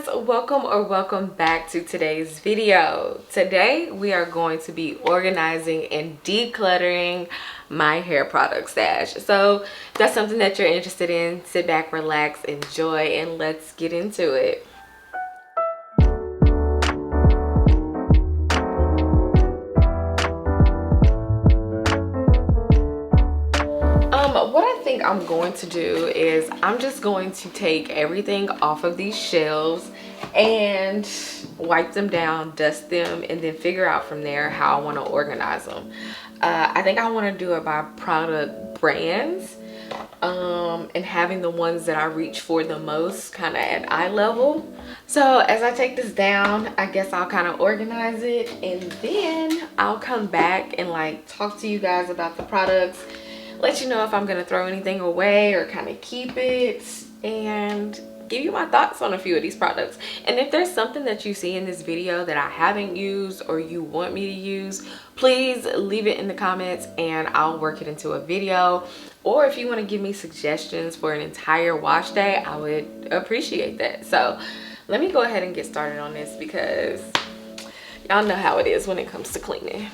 guys, welcome back to today's video. Today we are going to be organizing and decluttering my hair product stash. So if that's something that you're interested in, sit back, relax, enjoy, and let's get into it. What I think I'm going to do is I'm just going to take everything off of these shelves and wipe them down, dust them, and then figure out from there how I want to organize them. I think I want to do it by product brands and having the ones that I reach for the most kind of at eye level. So as I take this down, I guess I'll kind of organize it, and then I'll come back and like talk to you guys about the products, let you know if I'm gonna throw anything away or kind of keep it, and give you my thoughts on a few of these products. And if there's something that you see in this video that I haven't used or you want me to use, please leave it in the comments and I'll work it into a video. Or if you want to give me suggestions for an entire wash day, I would appreciate that. So let me go ahead and get started on this because y'all know how it is when it comes to cleaning.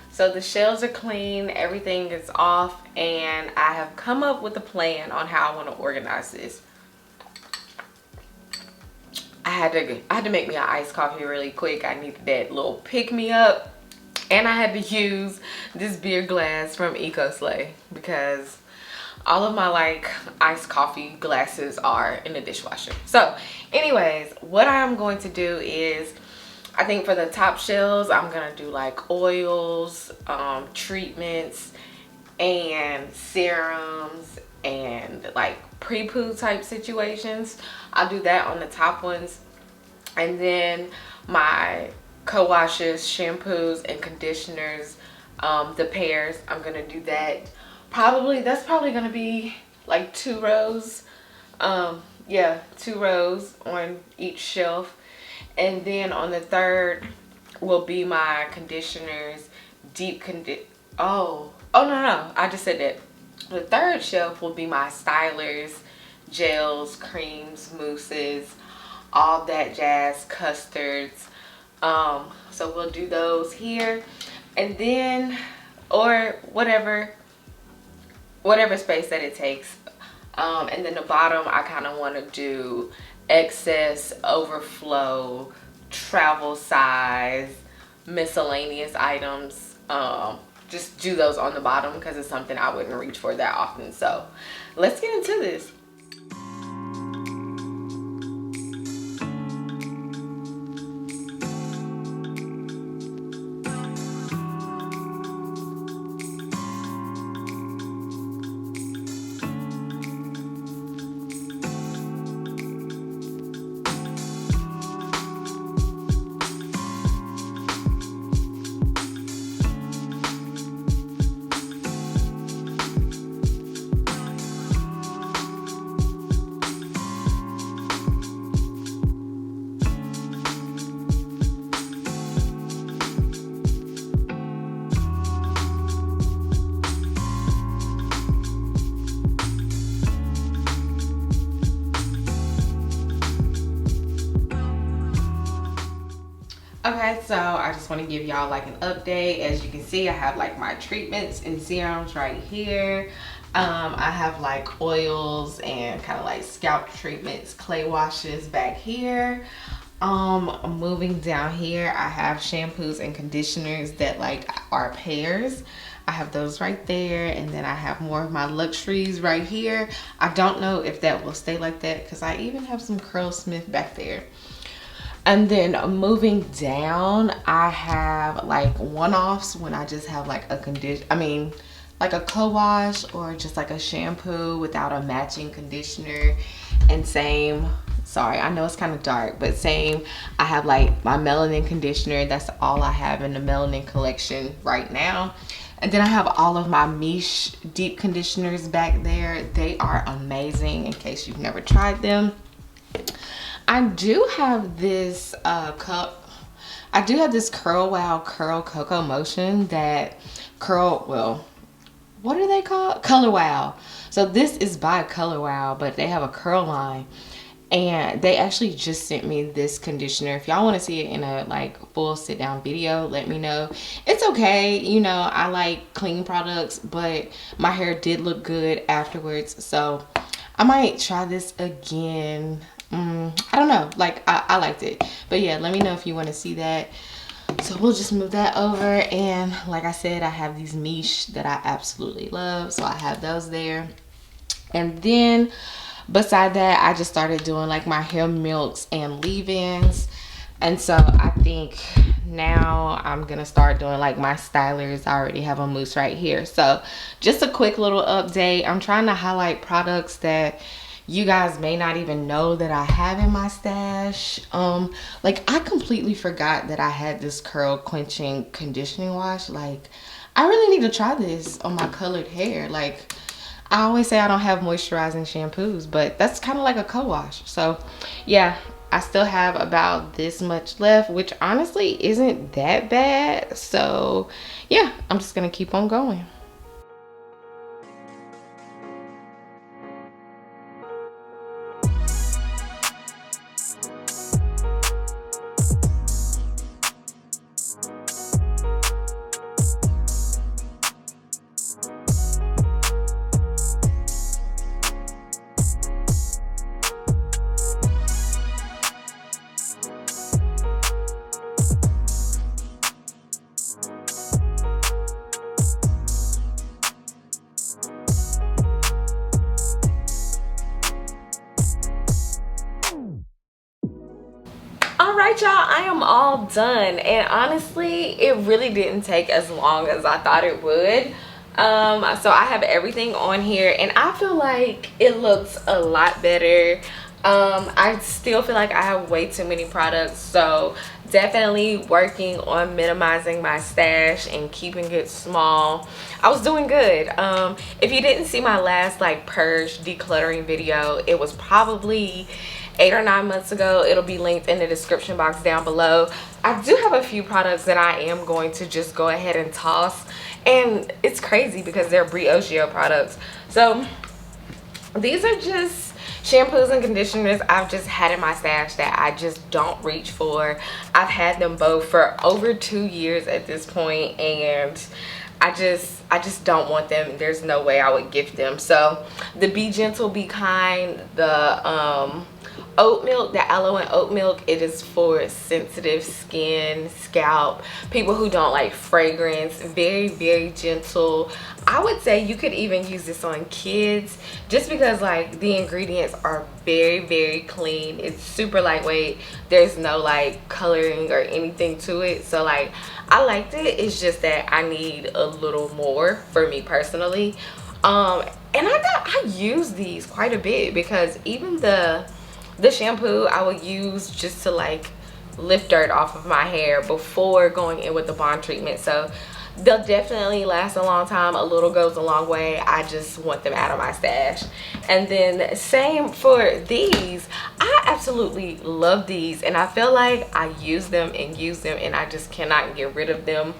So the shelves are clean, everything is off, and I have come up with a plan on how I want to organize this. I had to make me an iced coffee really quick. I needed that little pick-me-up, and I had to use this beer glass from 𝐒𝐿 because all of my like iced coffee glasses are in the dishwasher. So anyways, what I'm going to do is, I think for the top shelves, I'm gonna do like oils, treatments, and serums, and like pre-poo type situations. I'll do that on the top ones. And then my co-washes, shampoos, and conditioners, the pairs, I'm gonna do that. That's probably gonna be like 2 rows. Yeah, 2 rows on each shelf. And then on the third will be my conditioners, no, I just said that. The third shelf will be my stylers, gels, creams, mousses, all that jazz, custards. So we'll do those here. And then, or whatever space that it takes. And then the bottom, I kind of want to do excess, overflow, travel size, miscellaneous items. Just do those on the bottom because it's something I wouldn't reach for that often. So let's get into this. Okay, so I just want to give y'all like an update. As you can see, I have like my treatments and serums right here. I have like oils and kind of like scalp treatments, clay washes back here. Moving down here, I have shampoos and conditioners that like are pairs. I have those right there, and then I have more of my luxuries right here. I don't know if that will stay like that because I even have some Curlsmith back there. And then moving down, I have like one-offs when I just have like a like a co-wash or just like a shampoo without a matching conditioner. And same, sorry, I know it's kind of dark, but same, I have like my melanin conditioner. That's all I have in the melanin collection right now. And then I have all of my Miche deep conditioners back there. They are amazing in case you've never tried them. I do have this Curl Wow Curl Cocoa Motion that what are they called? Color Wow. So this is by Color Wow, but they have a curl line. And they actually just sent me this conditioner. If y'all want to see it in a like full sit down video, let me know. It's okay, you know, I like clean products, but my hair did look good afterwards, so I might try this again. I don't know, like I liked it. But yeah, let me know if you want to see that. So we'll just move that over. And like I said, I have these Miche that I absolutely love, so I have those there. And then beside that, I just started doing like my hair milks and leave-ins. And so I think now I'm gonna start doing like my stylers. I already have a mousse right here. So just a quick little update. I'm trying to highlight products that you guys may not even know that I have in my stash. Like I completely forgot that I had this curl quenching conditioning wash. Like I really need to try this on my colored hair. Like I always say I don't have moisturizing shampoos, but that's kind of like a co-wash. So yeah, I still have about this much left, which honestly isn't that bad. So yeah, I'm just gonna keep on going. Alright y'all, I am all done, and honestly it really didn't take as long as I thought it would. So I have everything on here and I feel like it looks a lot better. I still feel like I have way too many products, so definitely working on minimizing my stash and keeping it small. I was doing good. If you didn't see my last like purge decluttering video, it was probably 8 or 9 months ago. It'll be linked in the description box down below. I do have a few products that I am going to just go ahead and toss, and it's crazy because they're 𝐵RIOCHio products. So these are just shampoos and conditioners I've just had in my stash that I just don't reach for. I've had them both for over 2 years at this point, and I just don't want them. There's no way I would gift them. So the Be Gentle, Be Kind, the oat milk, the aloe and oat milk, it is for sensitive skin, scalp, people who don't like fragrance. Very, very gentle. I would say you could even use this on kids just because like the ingredients are very, very clean. It's super lightweight. There's no like coloring or anything to it, so like I liked it. It's just that I need a little more for me personally. And I use these quite a bit because even the shampoo I would use just to like lift dirt off of my hair before going in with the bond treatment. So they'll definitely last a long time. A little goes a long way. I just want them out of my stash. And then same for these. I absolutely love these, and I feel like I use them and I just cannot get rid of them.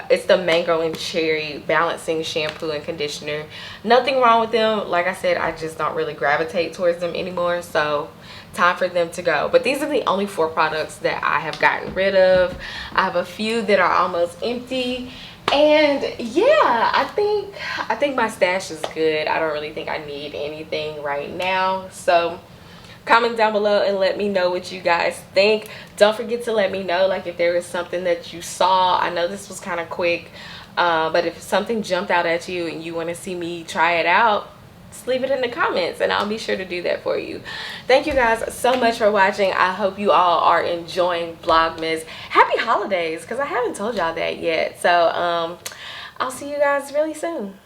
It's the mango and cherry balancing shampoo and conditioner. Nothing wrong with them. Like I said, I just don't really gravitate towards them anymore, so time for them to go. But these are the only 4 products that I have gotten rid of. I have a few that are almost empty, And yeah, I think my stash is good. I don't really think I need anything right now. So comment down below and let me know what you guys think. Don't forget to let me know, like, if there is something that you saw. I know this was kind of quick, but if something jumped out at you and you want to see me try it out, just leave it in the comments and I'll be sure to do that for you. Thank you guys so much for watching. I hope you all are enjoying Vlogmas. Happy holidays, because I haven't told y'all that yet. So I'll see you guys really soon.